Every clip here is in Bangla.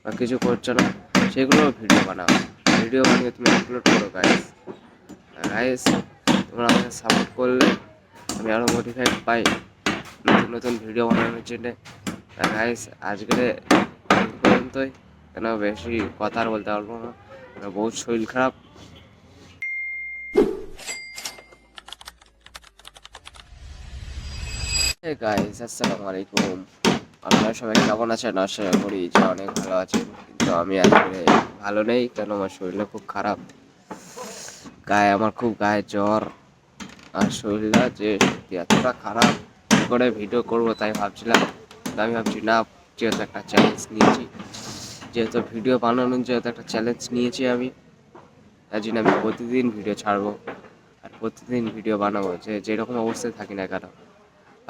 বা কিছু করছো না, সেগুলো ভিডিও বানাও। ভিডিও বানিয়ে তুমি আপলোড করো গাইস। গাইস, তোমরা আমাকে সাপোর্ট করলে আমি আরও মোটিভেট পাই নতুন নতুন ভিডিও বানানোর জন্যে। গাইস, আজকে এই পর্যন্তই, কেন বেশি কথা আর বলতে পারবো না, বহুত শরীর খারাপ। গাইস, আসসালামু আলাইকুম। আপনারা সবাই কেমন আছেন? আশা করি যে অনেক ভালো আছেন, কিন্তু আমি আজকে ভালো নেই, কেন আমার শরীরটা খুব খারাপ। আমার খুব গায়ে জ্বর, আর শরীরটা যে সত্যি এতটা খারাপ, কী করে ভিডিও করবো তাই ভাবছিলাম। আমি ভাবছি না, যেহেতু একটা চ্যালেঞ্জ নিয়েছি, যেহেতু ভিডিও বানানোর যেহেতু একটা চ্যালেঞ্জ নিয়েছি আমি, তাই জন্য আমি প্রতিদিন ভিডিও ছাড়বো আর প্রতিদিন ভিডিও বানাবো, যেরকম অবস্থায় থাকি না কেন।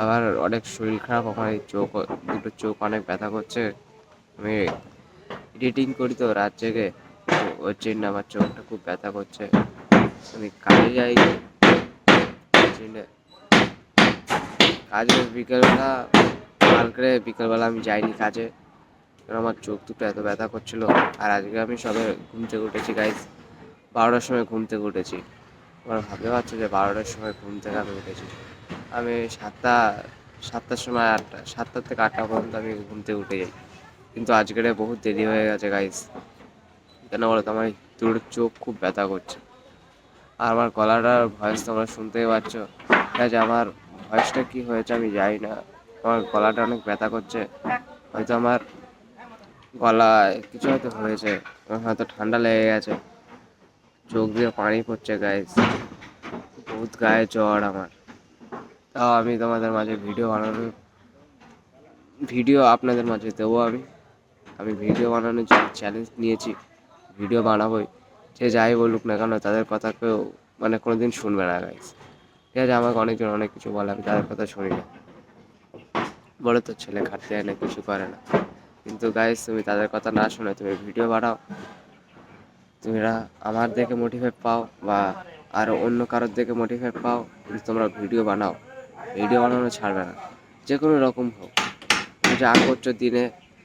আবার অনেক শরীর খারাপ, আমার এই দুটো চোখ অনেক ব্যথা করছে। আমি এডিটিং করি তো রাত জেগে, তো ওর জন্য আমার চোখটা খুব ব্যথা করছে। আমি কাজে যাই, ওর জন্যে কাজে বিকেলবেলা, কালকে বিকেলবেলা আমি যাইনি কাজে, কারণ আমার চোখ দুটো এত ব্যথা করছিল। আর আজকে আমি সবে ঘুম থেকে উঠেছি গাইজ, 12টার সময় ঘুম থেকে উঠেছি। আমার ভাবতে পারছো যে 12টার সময় ঘুম থেকে আমি উঠেছি। আমি সাতটার সময়, 7টা থেকে 8টা পর্যন্ত আমি ঘুম থেকে উঠে যাই, কিন্তু আজকের বহুত দেরি হয়ে গেছে গাইস। কেন বলো তো, আমার দুটো চোখ খুব ব্যথা করছে। আর আমার গলাটার ভয়েস তোমরা শুনতেই পাচ্ছ। ঠিক আছে, আমার ভয়েসটা কি হয়েছে আমি জানি না, আমার গলাটা অনেক ব্যথা করছে। হয়তো আমার গলায় কিছু হয়তো হয়েছে, হয়তো ঠান্ডা লেগে গেছে, চোখ দিয়ে পানি পড়ছে গাইস, বহুত গায়ে জ্বর আমার। তাও আমি তোমাদের মাঝে ভিডিও আপনাদের মাঝে দেবো। আমি ভিডিও বানানোর জন্য চ্যালেঞ্জ নিয়েছি, ভিডিও বানাবোই। সে যাই বলুক না কেন, তাদের কথা কেউ মানে কোনোদিন শুনবে না গাইস। ঠিক আছে, আমাকে অনেকজন অনেক কিছু বলে, আমি তাদের কথা শুনি না। বলে তো ছেলে খাটতে যায় না, কিছু করে না। কিন্তু গাইস, তুমি তাদের কথা না শুনে তুমি ভিডিও বানাও, তোমরা আমার দেখে মোটিভেট পাও বা আরও অন্য কারোর দেখে মোটিভেট পাও, কিন্তু তোমরা ভিডিও বানাও। ভিডিও বানানো ছাড়বে না, যে কোনো রকম হোক। তুমি যা করছো দিনে